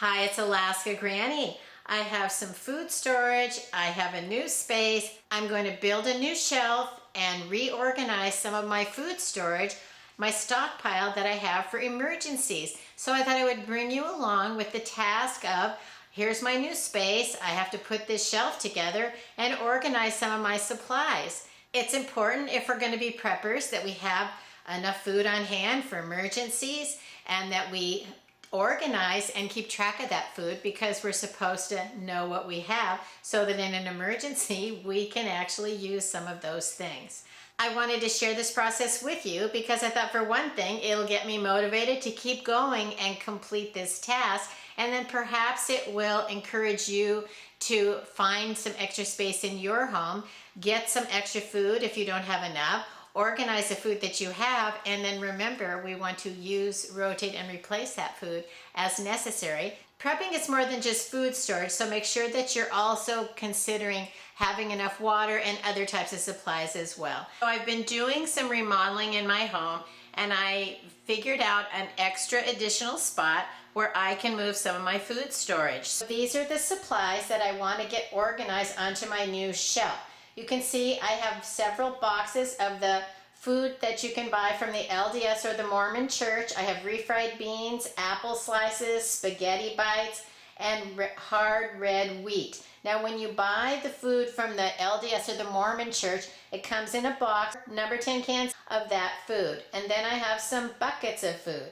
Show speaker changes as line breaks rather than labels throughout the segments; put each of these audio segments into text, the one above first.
Hi, it's Alaska Granny. I have some food storage. I have a new space. I'm going to build a new shelf and reorganize some of my food storage, my stockpile that I have for emergencies. So I thought I would bring you along with the task of, here's my new space. I have to put this shelf together and organize some of my supplies. It's important, if we're going to be preppers, that we have enough food on hand for emergencies and that we organize and keep track of that food, because we're supposed to know what we have so that in an emergency we can actually use some of those things. I wanted to share this process with you because I thought, for one thing, it'll get me motivated to keep going and complete this task, and then perhaps it will encourage you to find some extra space in your home, get some extra food if you don't have enough, organize the food that you have, and then remember, we want to use, rotate, and replace that food as necessary. Prepping is more than just food storage, so make sure that you're also considering having enough water and other types of supplies as well. So I've been doing some remodeling in my home, and I figured out an extra additional spot where I can move some of my food storage. So these are the supplies that I want to get organized onto my new shelf. You can see I have several boxes of the food that you can buy from the LDS or the Mormon Church. I have refried beans, apple slices, spaghetti bites, and hard red wheat. Now when you buy the food from the LDS or the Mormon Church, it comes in a box, number 10 cans of that food. And then I have some buckets of food.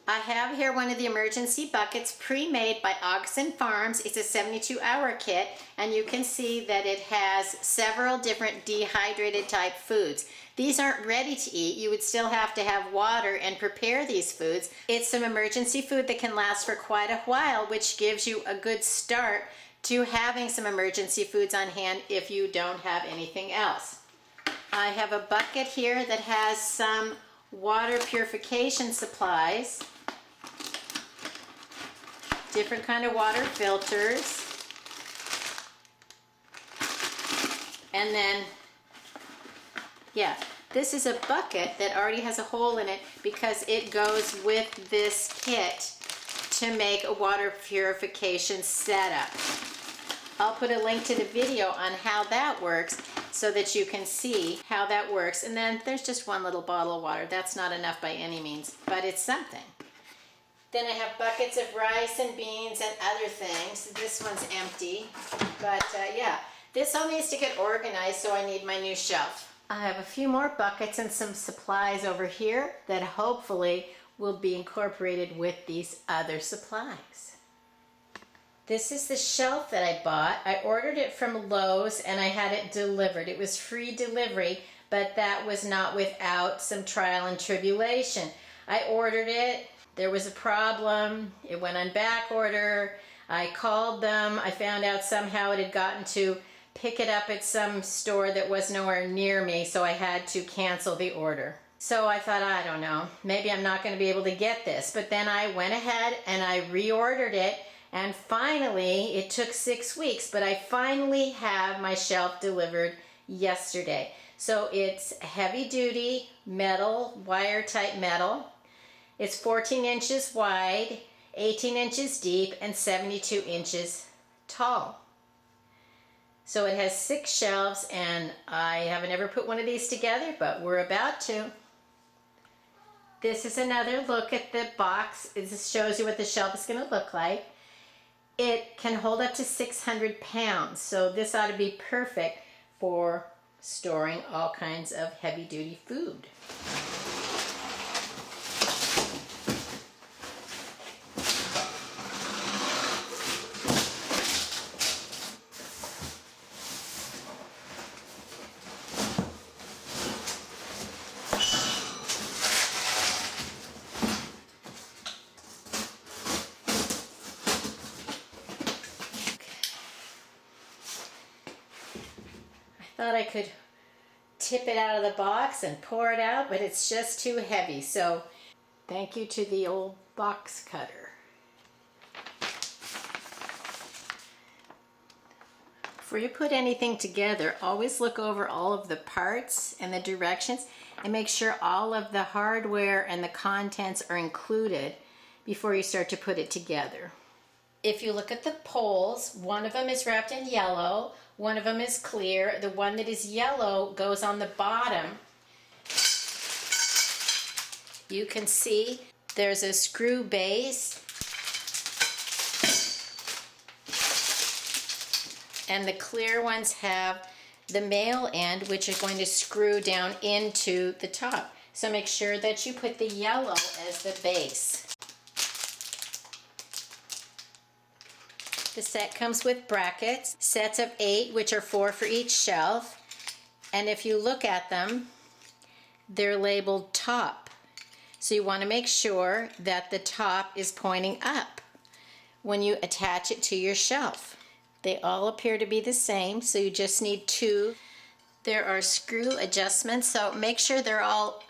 I have here one of the emergency buckets pre-made by Oxen Farms. It's a 72-hour kit, and you can see that it has several different dehydrated type foods. These aren't ready to eat. You would still have to have water and prepare these foods. It's some emergency food that can last for quite a while, which gives you a good start to having some emergency foods on hand if you don't have anything else. I have a bucket here that has some water purification supplies, different kind of water filters, and then, yeah, this is a bucket that already has a hole in it because it goes with this kit to make a water purification setup. I'll put a link to the video on how that works so that you can see how that works. And then there's just one little bottle of water. That's not enough by any means, but it's something. Then I have buckets of rice and beans and other things. This one's empty, but yeah, this all needs to get organized, so I need my new shelf. I have a few more buckets and some supplies over here that hopefully will be incorporated with these other supplies. This is the shelf that I bought. I ordered it from Lowe's and I had it delivered. It was free delivery, but that was not without some trial and tribulation. I ordered it. There was a problem. It went on back order. I called them. I found out somehow it had gotten to pick it up at some store that was nowhere near me, so I had to cancel the order. So I thought, I don't know, maybe I'm not going to be able to get this. But then I went ahead and I reordered it, and finally, it took 6 weeks, but I finally have my shelf delivered yesterday. So it's heavy duty metal, wire type metal. It's 14 inches wide, 18 inches deep, and 72 inches tall. So it has 6 shelves, and I haven't ever put one of these together, but we're about to. This is another look at the box. This shows you what the shelf is going to look like. It can hold up to 600 pounds, so this ought to be perfect for storing all kinds of heavy-duty food. Thought I could tip it out of the box and pour it out, but it's just too heavy. So thank you to the old box cutter. Before you put anything together, always look over all of the parts and the directions and make sure all of the hardware and the contents are included before you start to put it together. If you look at the poles, one of them is wrapped in yellow, one of them is clear. The one that is yellow goes on the bottom. You can see there's a screw base, and the clear ones have the male end, which is going to screw down into the top. So make sure that you put the yellow as the base. The set comes with brackets, sets of 8, which are 4 for each shelf. And if you look at them, they're labeled top. So you want to make sure that the top is pointing up when you attach it to your shelf. They all appear to be the same, so you just need 2. There are screw adjustments, so make sure they're all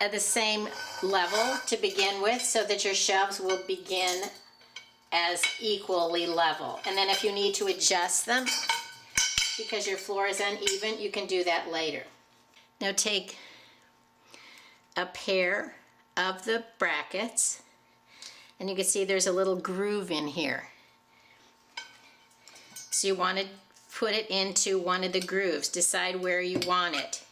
at the same level to begin with so that your shelves will begin as equally level. And then if you need to adjust them because your floor is uneven, you can do that later. Now take a pair of the brackets, and you can see there's a little groove in here. So you want to put it into one of the grooves. Decide where you want it.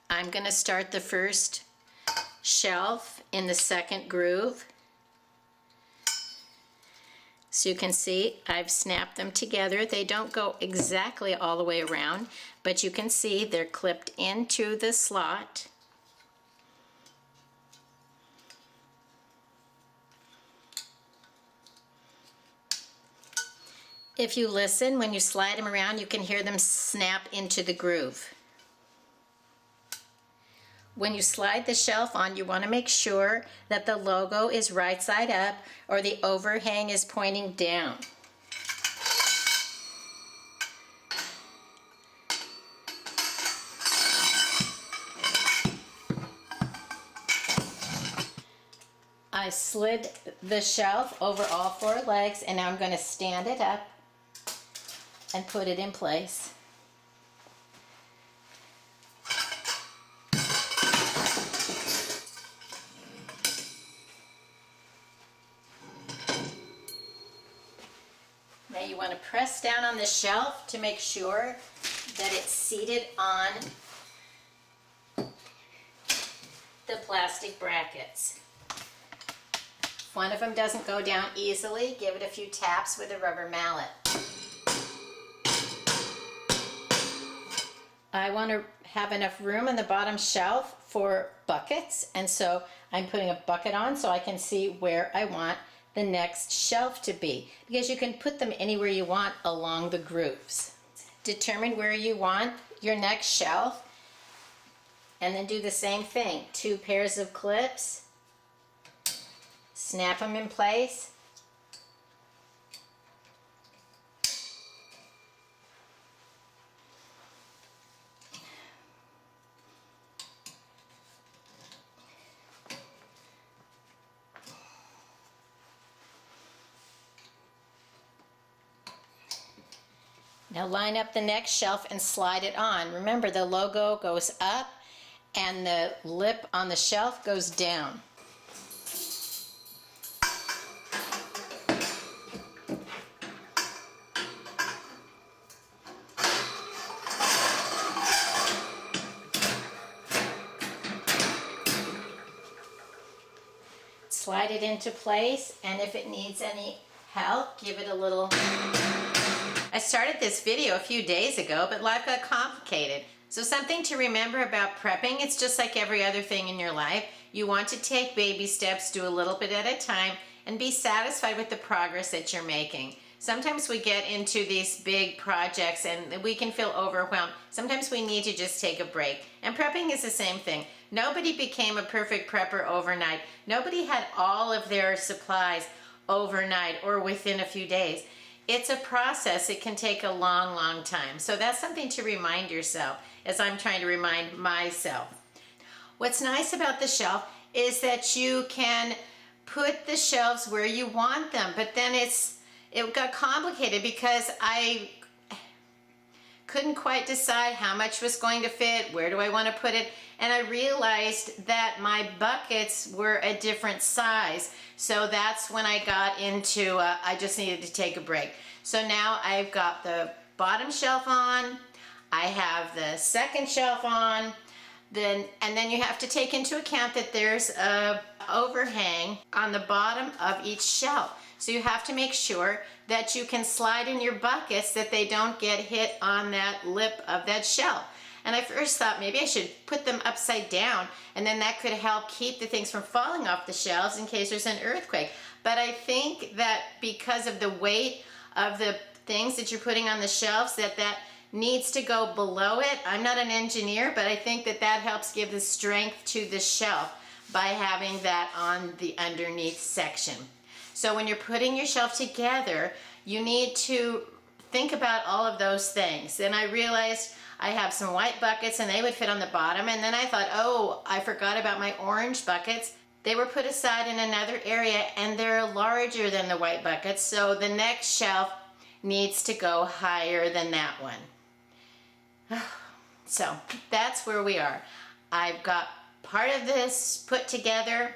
I'm going to start the first shelf in the second groove. So you can see I've snapped them together. They don't go exactly all the way around, but you can see they're clipped into the slot. If you listen, when you slide them around, you can hear them snap into the groove. When you slide the shelf on, you want to make sure that the logo is right side up or the overhang is pointing down. I slid the shelf over all 4 legs, and now I'm going to stand it up and put it in place. Now you want to press down on the shelf to make sure that it's seated on the plastic brackets. If one of them doesn't go down easily, give it a few taps with a rubber mallet. I want to have enough room on the bottom shelf for buckets, and so I'm putting a bucket on so I can see where I want the next shelf to be, because you can put them anywhere you want along the grooves. Determine where you want your next shelf, and then do the same thing. 2 pairs of clips, snap them in place, now line up the next shelf and slide it on. Remember, the logo goes up and the lip on the shelf goes down. Slide it into place, and if it needs any help, give it a little. I started this video a few days ago, but life got complicated. So something to remember about prepping, it's just like every other thing in your life. You want to take baby steps, do a little bit at a time, and be satisfied with the progress that you're making. Sometimes we get into these big projects and we can feel overwhelmed. Sometimes we need to just take a break. And prepping is the same thing. Nobody became a perfect prepper overnight. Nobody had all of their supplies overnight or within a few days. It's a process. It can take a long, long time. So that's something to remind yourself, as I'm trying to remind myself. What's nice about the shelf is that you can put the shelves where you want them, but then it got complicated because I couldn't quite decide how much was going to fit, where do I want to put it, and I realized that my buckets were a different size. So that's when I got into, I just needed to take a break. So now I've got the bottom shelf on, I have the second shelf on, and then you have to take into account that there's a overhang on the bottom of each shelf. So you have to make sure that you can slide in your buckets, that they don't get hit on that lip of that shelf. And I first thought maybe I should put them upside down, and then that could help keep the things from falling off the shelves in case there's an earthquake. But I think that because of the weight of the things that you're putting on the shelves, that needs to go below it. I'm not an engineer, but I think that helps give the strength to the shelf by having that on the underneath section. So when you're putting your shelf together, you need to think about all of those things. And I realized I have some white buckets and they would fit on the bottom, and then I thought, oh, I forgot about my orange buckets. They were put aside in another area and they're larger than the white buckets, so the next shelf needs to go higher than that one. So that's where we are. I've got part of this put together.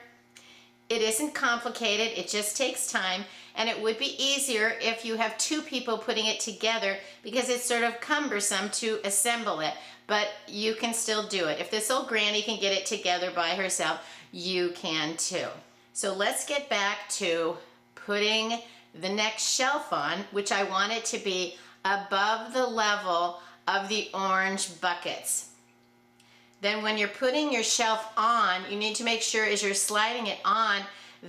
It isn't complicated, it just takes time, and it would be easier if you have two people putting it together because it's sort of cumbersome to assemble it, but you can still do it. If this old granny can get it together by herself, you can too. So let's get back to putting the next shelf on, which I want it to be above the level of the orange buckets. Then when you're putting your shelf on, you need to make sure as you're sliding it on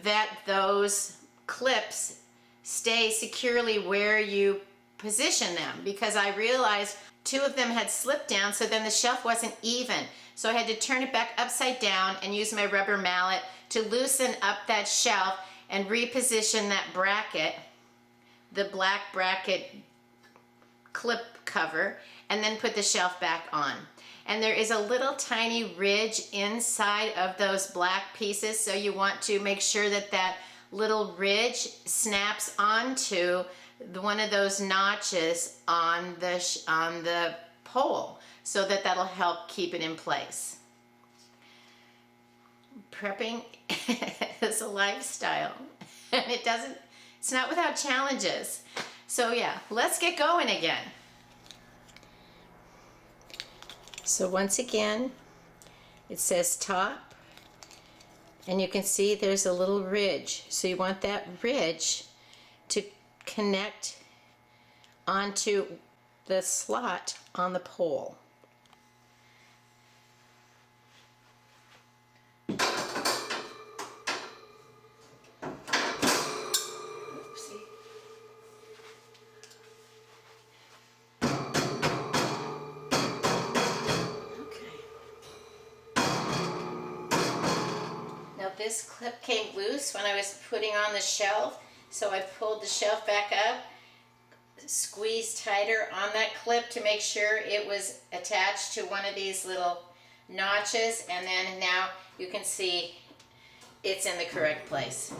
that those clips stay securely where you position them, because I realized two of them had slipped down, so then the shelf wasn't even. So I had to turn it back upside down and use my rubber mallet to loosen up that shelf and reposition that bracket, the black bracket clip cover, and then put the shelf back on. And there is a little tiny ridge inside of those black pieces, so you want to make sure that that little ridge snaps onto one of those notches on the pole, so that that'll help keep it in place. Prepping is a lifestyle, and it's not without challenges. So yeah, let's get going again. So once again, it says top, and you can see there's a little ridge. So you want that ridge to connect onto the slot on the pole. This clip came loose when I was putting on the shelf, so I pulled the shelf back up, squeezed tighter on that clip to make sure it was attached to one of these little notches, and then now you can see it's in the correct place.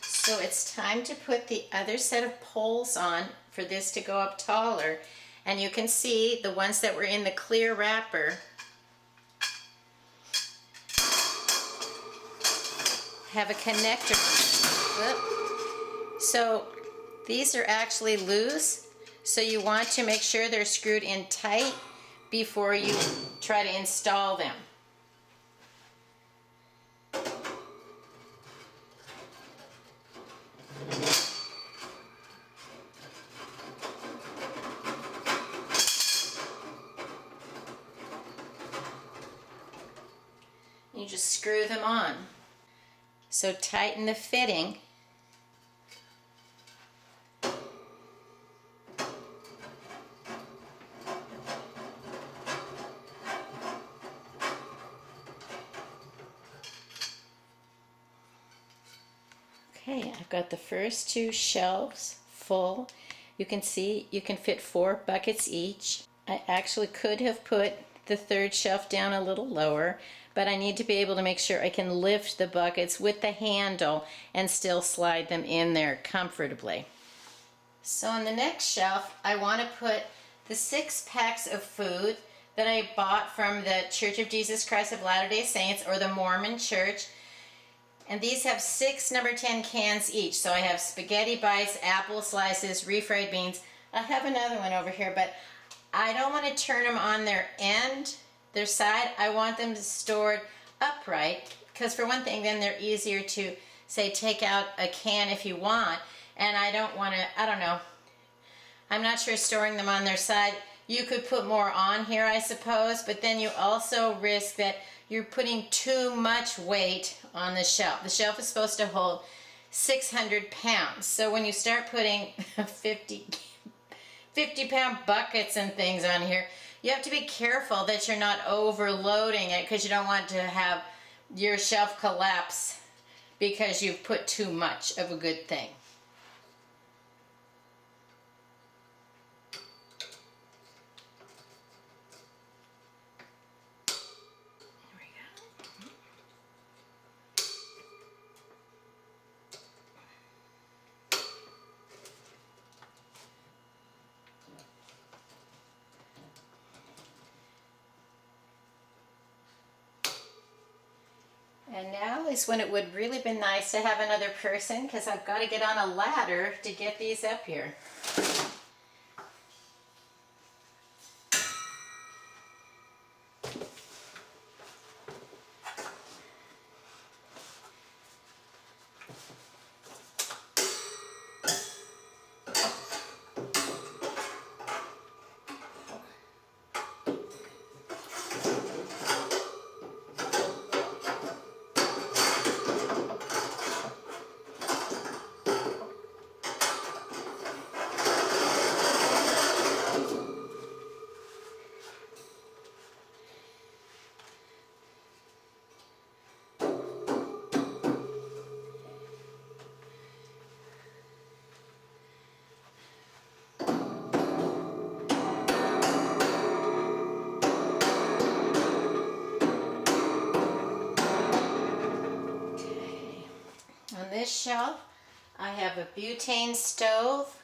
So it's time to put the other set of poles on for this to go up taller, and you can see the ones that were in the clear wrapper have a connector. Whoop. So these are actually loose, so you want to make sure they're screwed in tight before you try to install them. You just screw them on. So tighten the fitting. Okay, I've got the first two shelves full. You can see you can fit 4 buckets each. I actually could have put the third shelf down a little lower, but I need to be able to make sure I can lift the buckets with the handle and still slide them in there comfortably. So on the next shelf, I want to put the 6 packs of food that I bought from the Church of Jesus Christ of Latter-day Saints, or the Mormon Church. And these have 6 number 10 cans each. So I have spaghetti bites, apple slices, refried beans. I have another one over here, but I don't want to turn them on their end, their side. I want them stored upright, because for one thing, then they're easier to, say, take out a can if you want. And I don't want to, I don't know, I'm not sure storing them on their side. You could put more on here, I suppose, but then you also risk that you're putting too much weight on the shelf. The shelf is supposed to hold 600 pounds. So when you start putting 50-pound buckets and things on here, you have to be careful that you're not overloading it, because you don't want to have your shelf collapse because you've put too much of a good thing. And now is when it would really be nice to have another person, because I've got to get on a ladder to get these up here. On this shelf, I have a butane stove.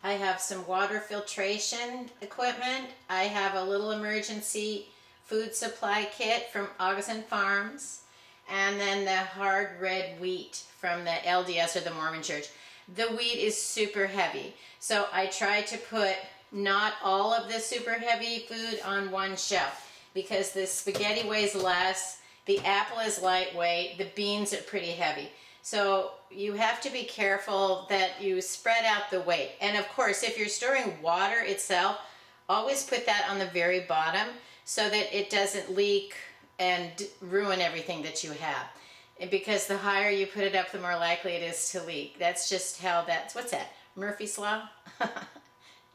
I have some water filtration equipment. I have a little emergency food supply kit from Augustin Farms. And then the hard red wheat from the LDS, or the Mormon Church. The wheat is super heavy. So I try to put not all of the super heavy food on one shelf, because the spaghetti weighs less, the apple is lightweight, the beans are pretty heavy. So you have to be careful that you spread out the weight. And of course, if you're storing water itself, always put that on the very bottom so that it doesn't leak and ruin everything that you have. And because the higher you put it up, the more likely it is to leak. That's just how that's, what's that, Murphy's Law?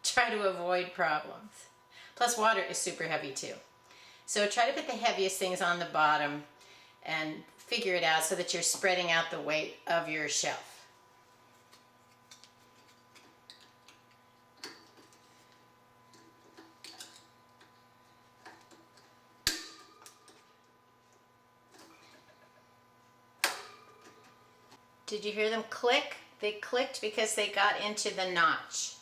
Try to avoid problems. Plus water is super heavy too. So try to put the heaviest things on the bottom and figure it out so that you're spreading out the weight of your shelf. Did you hear them click? They clicked because they got into the notch.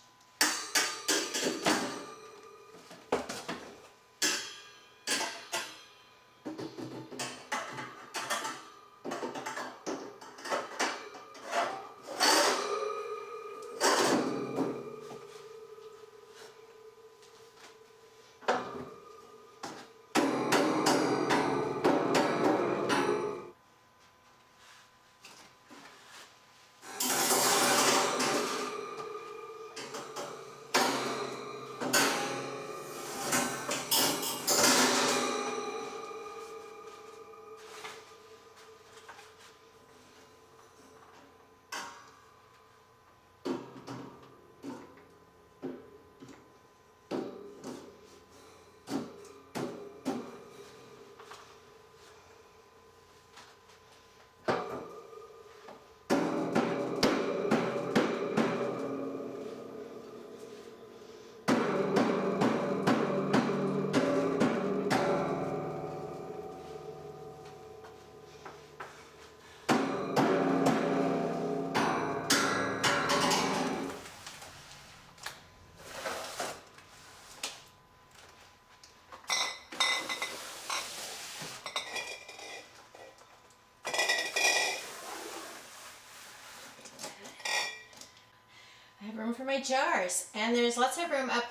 for my jars. And there's lots of room up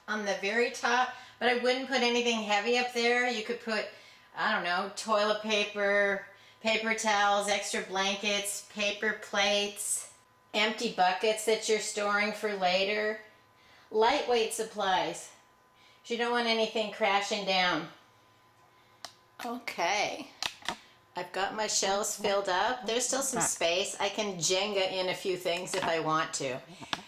on the very top, but I wouldn't put anything heavy up there. You could put, I don't know, toilet paper, paper towels, extra blankets, paper plates, empty buckets that you're storing for later. Lightweight supplies. You don't want anything crashing down. Okay, I've got my shelves filled up. There's still some space. I can Jenga in a few things if I want to.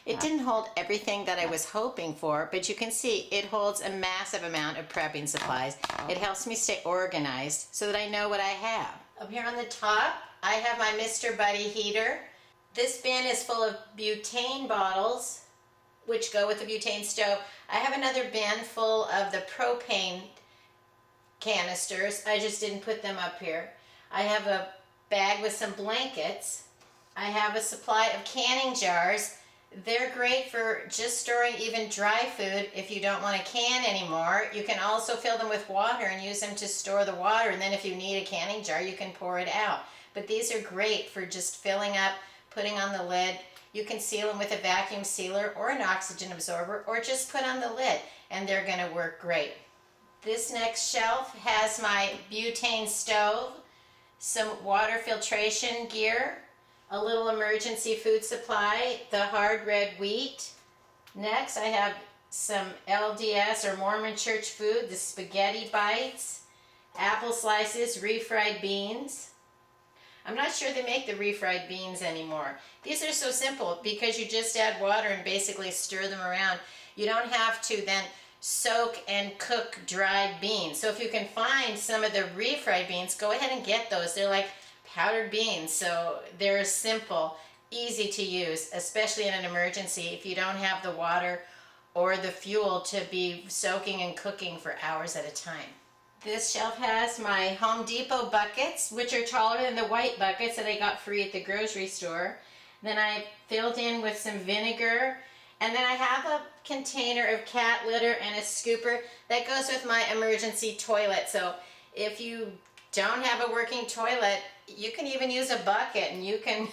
It didn't hold everything that I was hoping for, but you can see it holds a massive amount of prepping supplies. It helps me stay organized so that I know what I have. Up here on the top, I have my Mr. Buddy heater. This bin is full of butane bottles, which go with the butane stove. I have another bin full of the propane canisters. I just didn't put them up here. I have a bag with some blankets. I have a supply of canning jars. They're great for just storing even dry food if you don't want to can anymore. You can also fill them with water and use them to store the water, and then if you need a canning jar, you can pour it out. But these are great for just filling up, putting on the lid. You can seal them with a vacuum sealer or an oxygen absorber, or just put on the lid, and they're going to work great. This next shelf has my butane stove, some water filtration gear, a little emergency food supply, the hard red wheat. Next, I have some LDS or Mormon church food, the spaghetti bites, apple slices, refried beans. I'm not sure they make the refried beans anymore. These are so simple because you just add water and basically stir them around. You don't have to then soak and cook dried beans. So if you can find some of the refried beans, go ahead and get those. They're like powdered beans, so they're simple, easy to use, especially in an emergency if you don't have the water or the fuel to be soaking and cooking for hours at a time. This shelf has my Home Depot buckets, which are taller than the white buckets that I got free at the grocery store. Then I filled in with some vinegar, and then I have a container of cat litter and a scooper that goes with my emergency toilet. So if you don't have a working toilet, you can even use a bucket and you can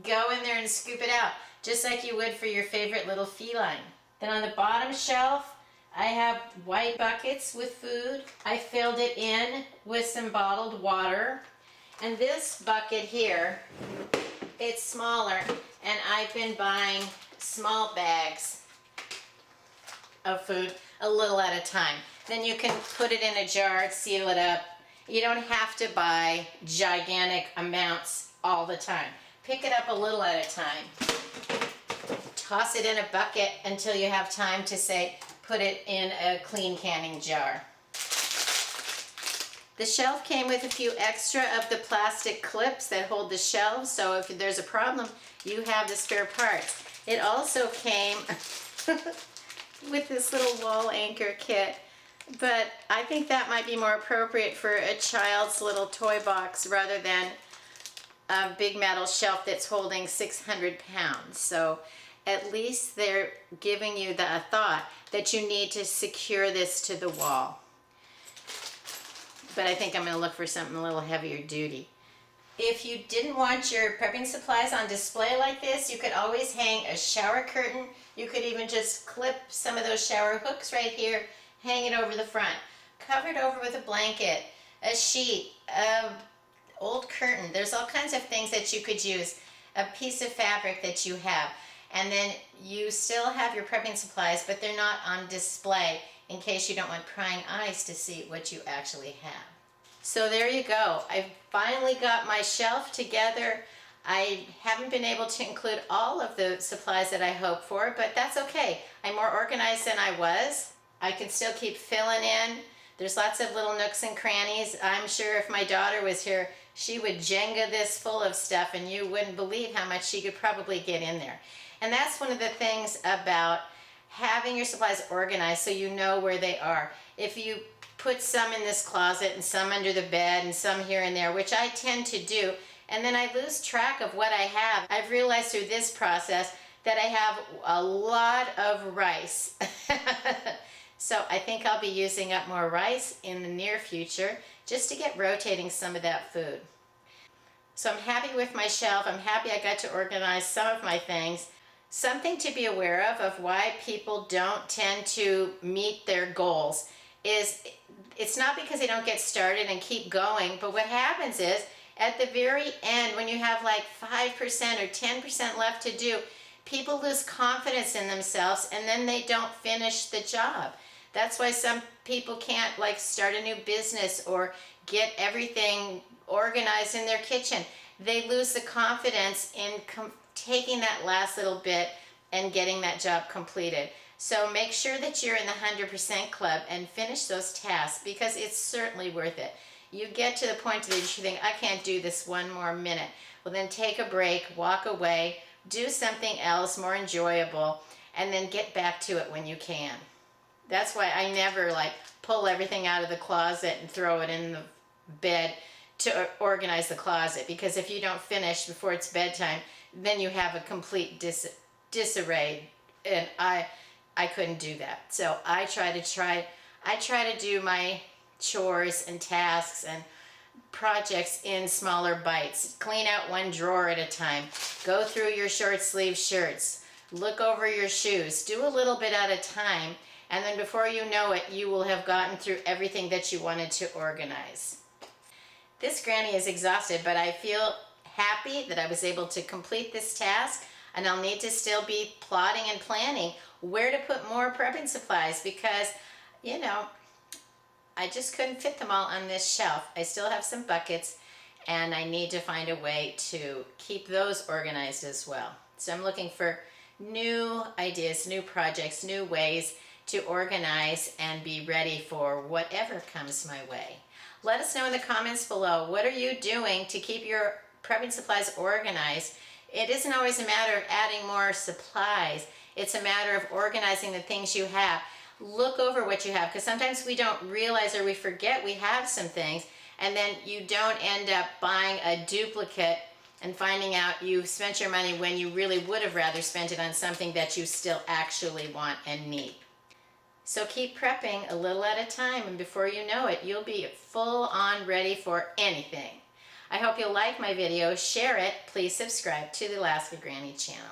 go in there and scoop it out, just like you would for your favorite little feline. Then on the bottom shelf, I have white buckets with food. I filled it in with some bottled water. And this bucket here, it's smaller, and I've been buying small bags of food a little at a time. Then you can put it in a jar, seal it up. You don't have to buy gigantic amounts all the time. Pick it up a little at a time. Toss it in a bucket until you have time to say, put it in a clean canning jar. The shelf came with a few extra of the plastic clips that hold the shelves, so if there's a problem, you have the spare parts. It also came with this little wall anchor kit, but I think that might be more appropriate for a child's little toy box rather than a big metal shelf that's holding 600 pounds. So at least they're giving you the thought that you need to secure this to the wall. But I think I'm going to look for something a little heavier duty. If you didn't want your prepping supplies on display like this, you could always hang a shower curtain. You could even just clip some of those shower hooks right here, hang it over the front. Cover it over with a blanket, a sheet, an old curtain. There's all kinds of things that you could use. A piece of fabric that you have. And then you still have your prepping supplies, but they're not on display in case you don't want prying eyes to see what you actually have. So there you go. I've finally got my shelf together. I haven't been able to include all of the supplies that I hoped for, but that's okay. I'm more organized than I was. I can still keep filling in. There's lots of little nooks and crannies. I'm sure if my daughter was here, she would Jenga this full of stuff, and you wouldn't believe how much she could probably get in there. And that's one of the things about having your supplies organized so you know where they are. If you put some in this closet and some under the bed and some here and there, which I tend to do, and then I lose track of what I have. I've realized through this process that I have a lot of rice. So I think I'll be using up more rice in the near future just to get rotating some of that food. So I'm happy with my shelf. I'm happy I got to organize some of my things. Something to be aware of why people don't tend to meet their goals is it's not because they don't get started and keep going, but what happens is at the very end, when you have like 5% or 10% left to do, people lose confidence in themselves and then they don't finish the job. That's why some people can't like start a new business or get everything organized in their kitchen. They lose the confidence in taking that last little bit and getting that job completed. So make sure that you're in the 100% club and finish those tasks, because it's certainly worth it. You get to the point that you think, I can't do this one more minute. Well, then take a break, walk away, do something else more enjoyable, and then get back to it when you can. That's why I never like pull everything out of the closet and throw it in the bed to organize the closet, because if you don't finish before it's bedtime, then you have a complete disarray, and I couldn't do that. So I try to do my chores and tasks and projects in smaller bites. Clean out one drawer at a time. Go through your short sleeve shirts. Look over your shoes. Do a little bit at a time, and then before you know it, you will have gotten through everything that you wanted to organize. This granny is exhausted, but I feel happy that I was able to complete this task, and I'll need to still be plotting and planning where to put more prepping supplies, because, you know, I just couldn't fit them all on this shelf. I still have some buckets, and I need to find a way to keep those organized as well. So I'm looking for new ideas, new projects, new ways to organize and be ready for whatever comes my way. Let us know in the comments below, what are you doing to keep your prepping supplies organized? It isn't always a matter of adding more supplies. It's a matter of organizing the things you have. Look over what you have, because sometimes we don't realize or we forget we have some things, and then you don't end up buying a duplicate and finding out you've spent your money when you really would have rather spent it on something that you still actually want and need. So keep prepping a little at a time, and before you know it, you'll be full on ready for anything. I hope you'll like my video, share it, please subscribe to the Alaska Granny channel.